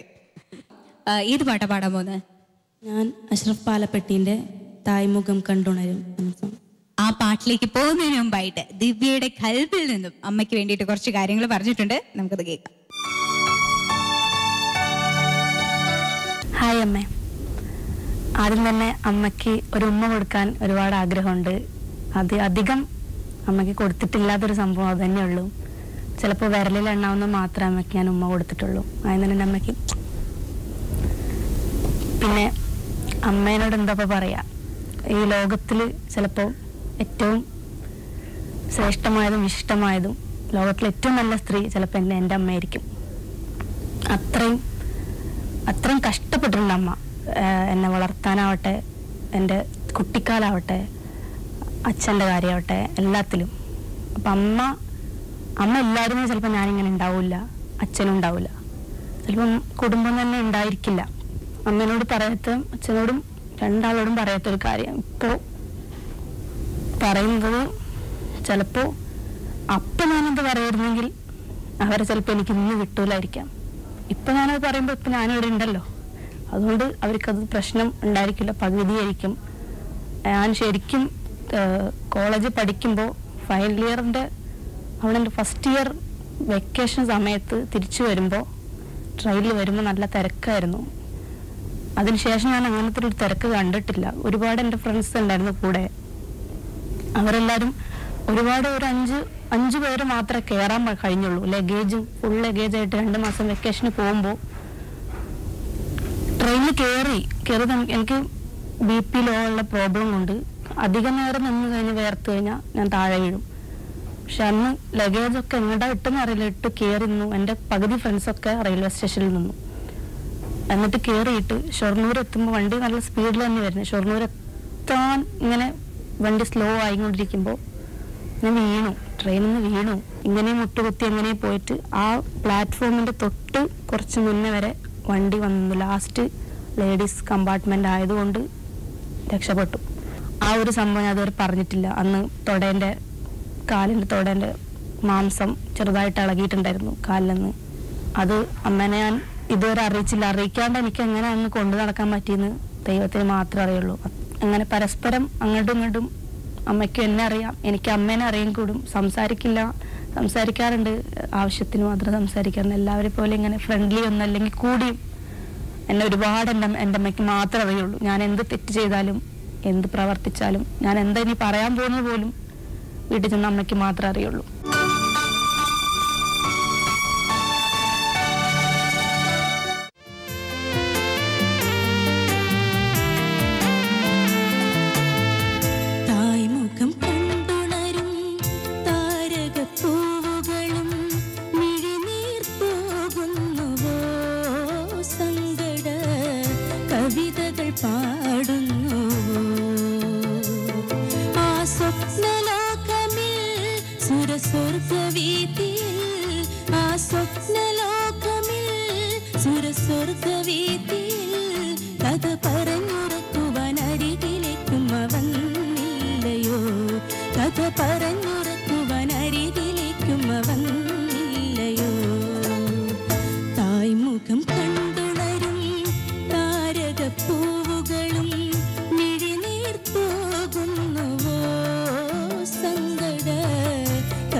Speaker 2: ഏത് പാട്ടാ പാടാൻ പോകുന്നത്?
Speaker 10: ഞാൻ അഷ്റഫ് പാലപ്പെട്ടിന്റെ തായ്മുഖം കണ്ടുണരും.
Speaker 2: ആ പാട്ടിലേക്ക് പോകുന്നതിന് മുമ്പായിട്ട് ദിവ്യയുടെ ഖൽബിൽ നിന്നും അമ്മയ്ക്ക് വേണ്ടിയിട്ട് കുറച്ച് കാര്യങ്ങൾ പറഞ്ഞിട്ടുണ്ട്, നമുക്കത് കേൾക്കാം.
Speaker 11: ഹായ് അമ്മേ. ആദ്യം തന്നെ അമ്മയ്ക്ക് ഒരു ഉമ്മ കൊടുക്കാൻ ഒരുപാട് ആഗ്രഹമുണ്ട്. അത് അധികം അമ്മയ്ക്ക് കൊടുത്തിട്ടില്ലാത്തൊരു സംഭവം അത് തന്നെയുള്ളൂ. ചിലപ്പോൾ വിരലിൽ എണ്ണാവുന്ന മാത്രമേ അമ്മയ്ക്ക് ഞാൻ ഉമ്മ കൊടുത്തിട്ടുള്ളൂ. അതിന് തന്നെ അമ്മയ്ക്ക്. പിന്നെ അമ്മേനോട് എന്താ പറയാ, ഈ ലോകത്തിൽ ചിലപ്പോൾ ഏറ്റവും ശ്രേഷ്ഠമായതും ഇഷ്ടമായതും ലോകത്തിലെ ഏറ്റവും നല്ല സ്ത്രീ ചിലപ്പോൾ എൻ്റെ അമ്മയായിരിക്കും. അത്രയും കഷ്ടപ്പെട്ടിട്ടുണ്ട് അമ്മ. എന്നെ വളർത്താനാവട്ടെ, എൻ്റെ കുട്ടിക്കാലാവട്ടെ, അച്ഛൻ്റെ കാര്യമാവട്ടെ, എല്ലാത്തിലും. അപ്പം അമ്മ എല്ലാവരും ചിലപ്പോൾ ഞാനിങ്ങനെ ഉണ്ടാവില്ല, അച്ഛനും ഉണ്ടാവില്ല, ചിലപ്പം കുടുംബം തന്നെ ഉണ്ടായിരിക്കില്ല. അമ്മേനോട് പറയാത്ത, അച്ഛനോടും രണ്ടാളോടും പറയാത്തൊരു കാര്യം ഇപ്പോൾ പറയുന്നത്. ചിലപ്പോൾ അപ്പം ഞാനത് പറയായിരുന്നെങ്കിൽ അവരെ ചിലപ്പോൾ എനിക്ക് ഇന്ന് കിട്ടൂലായിരിക്കാം. ഇപ്പം ഞാനത് പറയുമ്പോൾ ഇപ്പം ഞാനിവിടെ ഉണ്ടല്ലോ, അതുകൊണ്ട് അവർക്കത് പ്രശ്നം ഉണ്ടായിരിക്കില്ല, പകുതിയായിരിക്കും. ഞാൻ ശരിക്കും കോളേജ് പഠിക്കുമ്പോൾ ഫൈനൽ ഇയറിൻ്റെ അവിടെ എൻ്റെ ഫസ്റ്റ് ഇയർ വെക്കേഷൻ സമയത്ത് തിരിച്ചു വരുമ്പോൾ ട്രെയിനിൽ വരുമ്പോൾ നല്ല തിരക്കായിരുന്നു. അതിനുശേഷം ഞാൻ അങ്ങനത്തെ ഒരു തിരക്ക് കണ്ടിട്ടില്ല. ഒരുപാട് എൻ്റെ ഫ്രണ്ട്സ് ഉണ്ടായിരുന്നു കൂടെ. അവരെല്ലാവരും ഒരുപാട് ഒരു അഞ്ച് പേര് മാത്രമേ കയറാൻ കഴിഞ്ഞുള്ളൂ. ഫുൾ ലഗേജായിട്ട് 2 മാസം വെക്കേഷന് പോകുമ്പോൾ ട്രെയിനിൽ കയറി എനിക്ക് BP ലോ ഉള്ള പ്രോബ്ലം കൊണ്ട് അധികം നേരം നിന്ന് കഴിഞ്ഞ് വേർത്ത് കഴിഞ്ഞാൽ ഞാൻ താഴെ വീഴും. പക്ഷെ അന്ന് ലഗേജൊക്കെ എങ്ങോട്ടാ ഇട്ടെന്ന് അറിയില്ല, ഇട്ട് കയറിന്നു. എൻ്റെ പകുതി ഫ്രണ്ട്സൊക്കെ റെയിൽവേ സ്റ്റേഷനിൽ നിന്നു. എന്നിട്ട് കയറിയിട്ട് ഷൊർണൂർ എത്തുമ്പോൾ വണ്ടി നല്ല സ്പീഡിൽ തന്നെ വരുന്നത്. ഷൊർണൂർ എത്താൻ ഇങ്ങനെ വണ്ടി സ്ലോ ആയിക്കൊണ്ടിരിക്കുമ്പോൾ ഞാൻ വീണു, ട്രെയിനിൽ നിന്ന് വീണു. ഇങ്ങനെ മുട്ടുകുത്തി എങ്ങനെ പോയിട്ട് ആ പ്ലാറ്റ്ഫോമിൻ്റെ തൊട്ട് കുറച്ച് മുന്നേ വരെ വണ്ടി വന്നു. ലാസ്റ്റ് ലേഡീസ് കമ്പാർട്ട്മെൻ്റ് ആയതുകൊണ്ട് രക്ഷപ്പെട്ടു. ആ ഒരു സംഭവം ഞാൻ അതുവരെ പറഞ്ഞിട്ടില്ല. അന്ന് കാലിൻ്റെ തൊടേൻ്റെ മാംസം ചെറുതായിട്ട് ഇളകിയിട്ടുണ്ടായിരുന്നു കാലിൽ നിന്ന്. അത് അമ്മേനെ ഞാൻ ഇതുവരെ അറിയിച്ചില്ല. അറിയിക്കാണ്ട് എനിക്ക് എങ്ങനെ അന്ന് കൊണ്ടു നടക്കാൻ പറ്റിയെന്ന് ദൈവത്തിന് മാത്രമേ അറിയുള്ളൂ. അങ്ങനെ പരസ്പരം അങ്ങോട്ടും ഇങ്ങോട്ടും അമ്മയ്ക്കും എന്നെ അറിയാം, എനിക്ക് അമ്മേനെ അറിയാൻ കൂടും. സംസാരിക്കാറുണ്ട്, ആവശ്യത്തിന് മാത്രം സംസാരിക്കാറുണ്ട്. എല്ലാവരെ പോലെ ഇങ്ങനെ ഫ്രണ്ട്ലി ഒന്നും അല്ലെങ്കിൽ കൂടിയും എന്നെ ഒരുപാട് എൻ്റെ അമ്മയ്ക്ക് മാത്രമേ അറിയുള്ളൂ. ഞാൻ എന്ത് തെറ്റ് ചെയ്താലും എന്ത് പ്രവർത്തിച്ചാലും ഞാൻ എന്താ ഇനി പറയാൻ പോകുന്നത് പോലും വീട്ടിൽ ചെന്ന അമ്മയ്ക്ക് മാത്രമേ അറിയുള്ളൂ.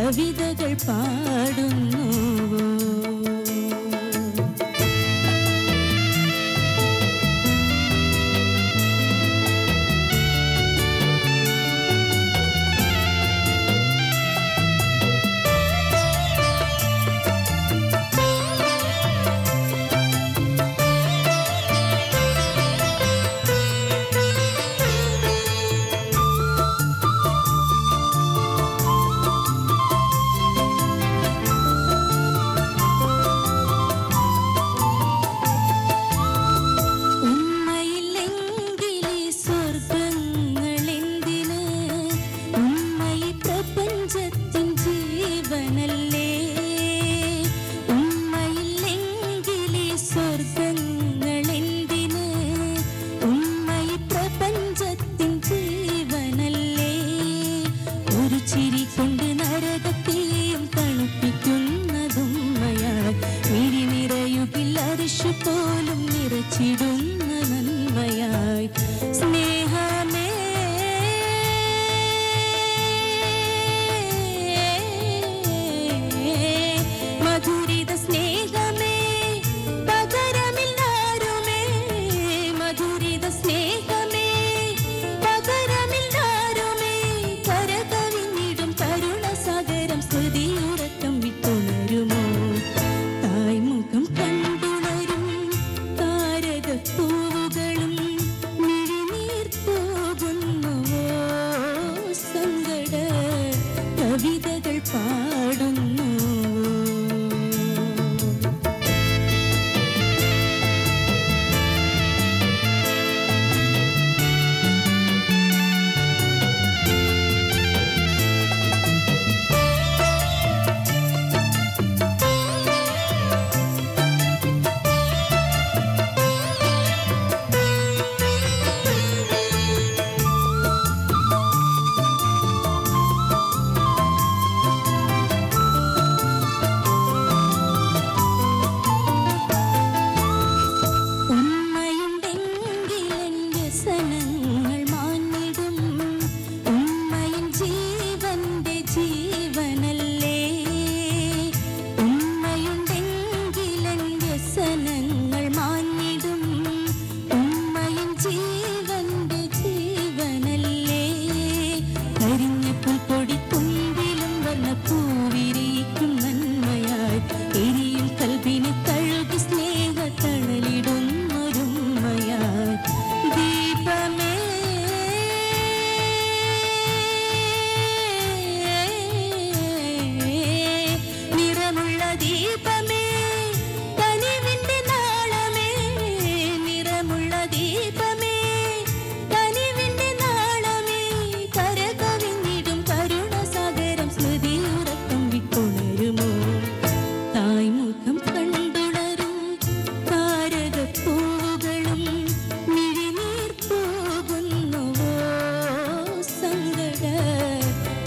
Speaker 10: കവിതകൾ പാടുന്നു.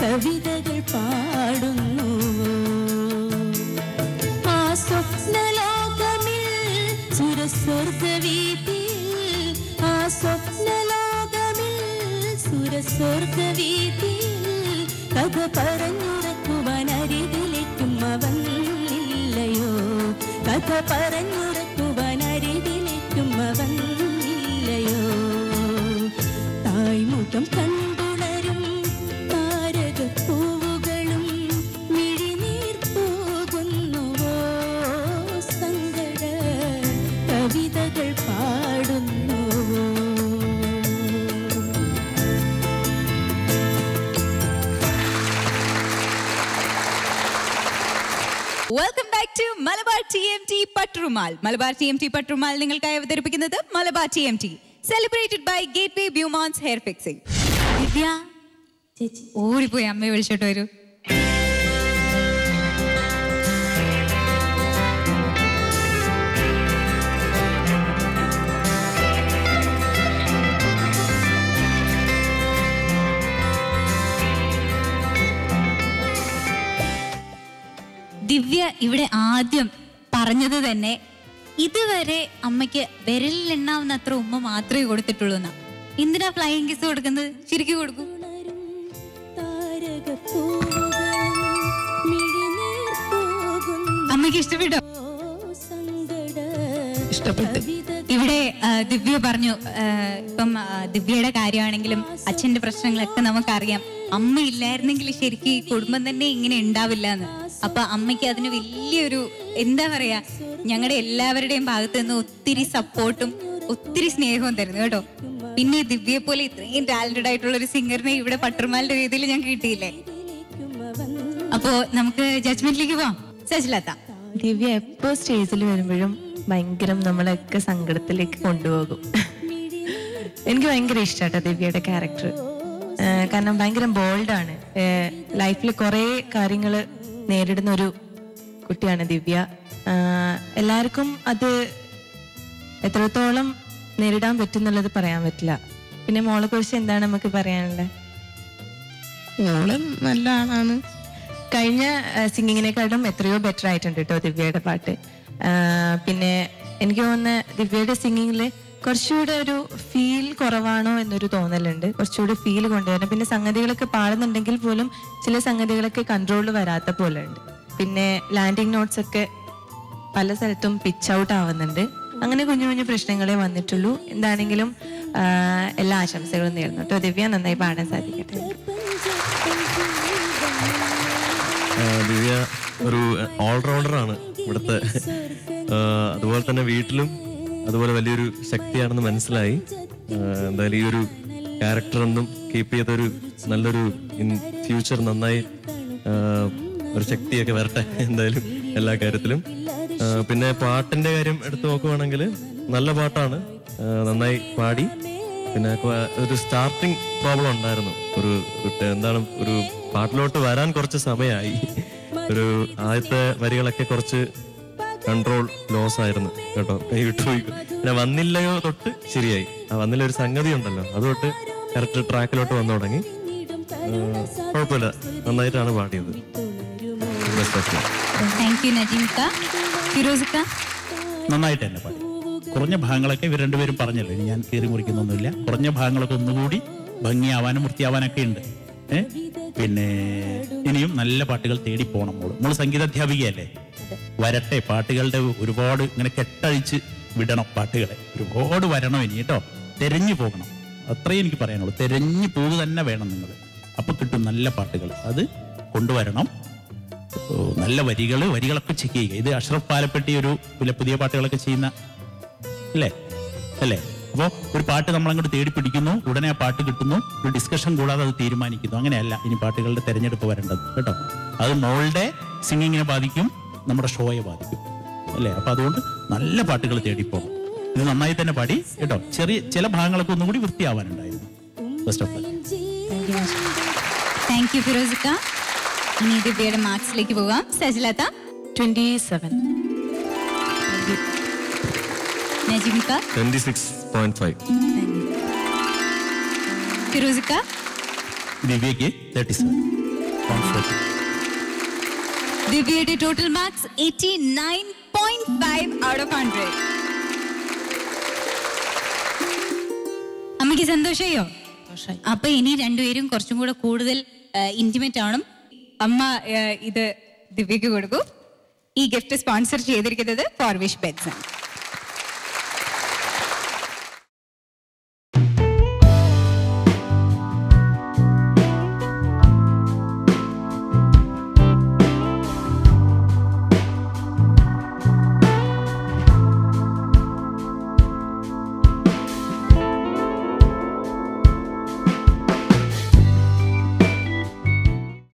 Speaker 10: കവിതകൾ പാടുന്നു. ആ സ്വപ്നലോകമിൽ സുരസ്വർഗവീതിയിൽ, ആ സ്വപ്നലോകമിൽ സുരസ്വർഗവീതിയിൽ കഥ പറഞ്ഞുറക്കുവാൻ അരികിലേക്കും അവൻ ഇല്ലയോ, കഥ പറഞ്ഞുറക്കുവാൻ അരികിലേക്കും അവൻ ഇല്ലയോ. തായ്മുഖം കണ്ടുണരും താരകപ്പൂവുകളും മിഴിനീർ പോകുന്നുവോ, സങ്കട കവിതകൾ പാടുന്നുവോ.
Speaker 2: Welcome back to Malabar TMT Patturumal. Malabar TMT Patturumal നിങ്ങൾക്കായി അവതരിപ്പിക്കുന്നത് Malabar TMT celebrated by Gateway Beaumonts hair fixing. Divya ചേച്ചി ഓടിപ്പോയി അമ്മയെ വിളിച്ചോട്ട് വരൂ. ദിവ്യ ഇവിടെ ആദ്യം പറഞ്ഞത് തന്നെ ഇതുവരെ അമ്മയ്ക്ക് വിരലിലെണ്ണാവുന്ന അത്ര ഉമ്മ മാത്രമേ കൊടുത്തിട്ടുള്ളൂ എന്നാ. എന്തിനാ ഫ്ലൈയിങ് കിസ് കൊടുക്കുന്നത്? ശരിക്കും കൊടുക്കും. ഇഷ്ടപ്പെട്ടോ?
Speaker 7: ഇഷ്ടപ്പെട്ടു.
Speaker 2: ഇവിടെ ദിവ്യ പറഞ്ഞു, ഇപ്പം ദിവ്യയുടെ കാര്യമാണെങ്കിലും അച്ഛന്റെ പ്രശ്നങ്ങളൊക്കെ നമുക്കറിയാം. അമ്മ ഇല്ലായിരുന്നെങ്കിൽ ശരിക്കും ഈ കുടുംബം തന്നെ ഇങ്ങനെ ഉണ്ടാവില്ല എന്ന്. അപ്പൊ അമ്മയ്ക്ക് അതിന് വലിയൊരു എന്താ പറയാ, ഞങ്ങളുടെ എല്ലാവരുടെയും ഭാഗത്ത് നിന്ന് ഒത്തിരി സപ്പോർട്ടും ഒത്തിരി സ്നേഹവും തരുന്നു കേട്ടോ. പിന്നെ ദിവ്യയെ പോലെ ഇത്രയും ടാലന്റഡ് ആയിട്ടുള്ള ഒരു സിംഗറിനെ ഇവിടെ പട്ടർമാലിന്റെ വേദിയിൽ ഞാൻ കിട്ടിയില്ലേ. അപ്പോ നമുക്ക് ജഡ്ജ്മെന്റിലേക്ക് പോവാം. സജിലത്ത,
Speaker 7: ദിവ്യ എപ്പോ സ്റ്റേജിൽ വരുമ്പോഴും ഭയങ്കര നമ്മളൊക്കെ സങ്കടത്തിലേക്ക് കൊണ്ടുപോകും. എനിക്ക് ഭയങ്കര ഇഷ്ടമാട്ടോ ദിവ്യയുടെ ക്യാരക്ടർ. കാരണം ഭയങ്കര ബോൾഡാണ്. ലൈഫിൽ കുറേ കാര്യങ്ങൾ നേരിടുന്ന ഒരു കുട്ടിയാണ് ദിവ്യ. എല്ലാവർക്കും അത് എത്രത്തോളം നേരിടാൻ പറ്റുന്നുള്ളത് പറയാൻ പറ്റില്ല. പിന്നെ മോളെ കുറിച്ച് എന്താണ് നമുക്ക് പറയാനുള്ളത്? മോള് നല്ല ആളാണ്. കഴിഞ്ഞ സിംഗിങ്ങിനെക്കാളും എത്രയോ ബെറ്റർ ആയിട്ടുണ്ട് കേട്ടോ ദിവ്യയുടെ പാട്ട്. പിന്നെ എനിക്ക് തോന്നുന്ന ദിവ്യയുടെ സിംഗിങ്ങിൽ കുറച്ചുകൂടെ ഒരു ഫീൽ കുറവാണോ എന്നൊരു തോന്നലുണ്ട്. കുറച്ചുകൂടി ഫീൽ കൊണ്ടുവരണം. പിന്നെ സംഗതികളൊക്കെ പാടുന്നുണ്ടെങ്കിൽ പോലും ചില സംഗതികളൊക്കെ കൺട്രോളിൽ വരാത്ത പോലെ ഉണ്ട്. പിന്നെ ലാൻഡിങ് നോട്ട്സ് ഒക്കെ പല സ്ഥലത്തും പിച്ച് ഔട്ട് ആവുന്നുണ്ട്. അങ്ങനെ കുഞ്ഞു കുഞ്ഞു പ്രശ്നങ്ങളെ വന്നിട്ടുള്ളൂ. എന്താണെങ്കിലും എല്ലാ ആശംസകളും നേരുന്നു കേട്ടോ. ദിവ്യ നന്നായി പാടാൻ സാധിക്കട്ടെ.
Speaker 6: ദിവ്യ ഒരു ഓൾറൗണ്ടറാണ് ഇവിടുത്തെ. അതുപോലെ തന്നെ വീട്ടിലും അതുപോലെ വലിയൊരു ശക്തിയാണെന്ന് മനസ്സിലായി. എന്തായാലും ഈ ഒരു ക്യാരക്ടർ ഒന്നും കീപ്പ് ചെയ്തൊരു നല്ലൊരു ഇൻ ഫ്യൂച്ചർ നന്നായി ഒരു ശക്തിയൊക്കെ വരട്ടെ എന്തായാലും എല്ലാ കാര്യത്തിലും. പിന്നെ പാട്ടിന്റെ കാര്യം എടുത്തു നോക്കുവാണെങ്കിൽ നല്ല പാട്ടാണ്, നന്നായി പാടി. പിന്നെ ഒരു സ്റ്റാർട്ടിങ് പ്രോബ്ലം ഉണ്ടായിരുന്നു. എന്താണ് ഒരു പാട്ടിലോട്ട് വരാൻ കുറച്ച് സമയമായി. ഒരു ആദ്യത്തെ വരികളൊക്കെ കുറച്ച് കൺട്രോൾ ലോസ് ആയിരുന്നു കേട്ടോ. കൈവിട്ടു പോയി. പിന്നെ വന്നില്ലയോ തൊട്ട് ശരിയായി. വന്നില്ല ഒരു സംഗതി ഉണ്ടല്ലോ, അതുതൊട്ട് കറക്റ്റ് ട്രാക്കിലോട്ട് വന്നു തുടങ്ങി. കുഴപ്പമില്ല, നന്നായിട്ടാണ് പാടിയത്.
Speaker 5: നന്നായിട്ട് തന്നെ പാടി. കുറഞ്ഞ ഭാഗങ്ങളൊക്കെ ഇവർ രണ്ടുപേരും പറഞ്ഞല്ലോ, ഇനി ഞാൻ കീറി മുറിക്കുന്നൊന്നുമില്ല. കുറഞ്ഞ ഭാഗങ്ങളൊക്കെ ഒന്നുകൂടി ഭംഗിയാവാനും വൃത്തിയാവാനൊക്കെ ഉണ്ട്. പിന്നെ ഇനിയും നല്ല പാട്ടുകൾ തേടി പോകണം. മോള് സംഗീതാധ്യാപികയല്ലേ, വരട്ടെ. പാട്ടുകളുടെ ഒരുപാട് ഇങ്ങനെ കെട്ടഴിച്ച് വിടണം. പാട്ടുകളെ ഒരുപാട് വരണം ഇനി കേട്ടോ. തെരഞ്ഞു പോകണം, അത്രയും എനിക്ക് പറയാനുള്ളൂ. തെരഞ്ഞു പോകുക തന്നെ വേണം നിങ്ങൾ. അപ്പൊ കിട്ടും നല്ല പാട്ടുകൾ. അത് കൊണ്ടുവരണം. നല്ല വരികളൊക്കെ ചെക്ക് ചെയ്യുക. ഇത് അഷ്റഫ് പാലപ്പെട്ടി ഒരു പുതിയ പാട്ടുകളൊക്കെ ചെയ്യുന്ന അല്ലേ. അപ്പോൾ ഒരു പാട്ട് നമ്മളങ്ങോട്ട് തേടി പിടിക്കുന്നു, ഉടനെ ആ പാട്ട് കിട്ടുന്നു, ഒരു ഡിസ്കഷൻ കൂടാതെ അത് തീരുമാനിക്കുന്നു. അങ്ങനെയല്ല ഇനി പാട്ടുകളുടെ തെരഞ്ഞെടുപ്പ് വരേണ്ടത് കേട്ടോ. അത് മോളുടെ സിംഗിങ്ങിനെ ബാധിക്കും, നമ്മുടെ ഷോയെ ബാധിക്കും അല്ലേ. അപ്പൊ അതുകൊണ്ട് നല്ല പാട്ടുകൾ തേടിപ്പോകും. ഇത് നന്നായി തന്നെ പാടി കേട്ടോ. ചില ഭാഗങ്ങളൊക്കെ ഒന്നും കൂടി വൃത്തിയാവാനുണ്ടായിരുന്നു. Best of luck.
Speaker 2: Thank you ഫിറോസിക്ക. ഇനി ദിവ്യയുടെ മാർക്സിലേക്ക് പോകാം. സജിലത്ത
Speaker 7: 27.
Speaker 2: നജിമിക്ക
Speaker 6: 26.5.
Speaker 2: ഫിറോസിക്ക
Speaker 5: ദിവ്യയ്ക്ക് 37.
Speaker 2: ദിവ്യയുടെ ടോട്ടൽ മാർക്സ് 89.5 ഔട്ട് ഓഫ് 100. അമ്മയ്ക്ക് സന്തോഷമായോ? അപ്പൊ ഇനി രണ്ടുപേരും കുറച്ചും കൂടെ കൂടുതൽ ഇന്റിമേറ്റ് ആവണം. അമ്മ ഇത് ദിവ്യക്ക് കൊടുക്കൂ. ഈ ഗിഫ്റ്റ് സ്പോൺസർ ചെയ്തിരിക്കുന്നത് ഫോർവിഷ് ബെഡ്സ് ആണ്.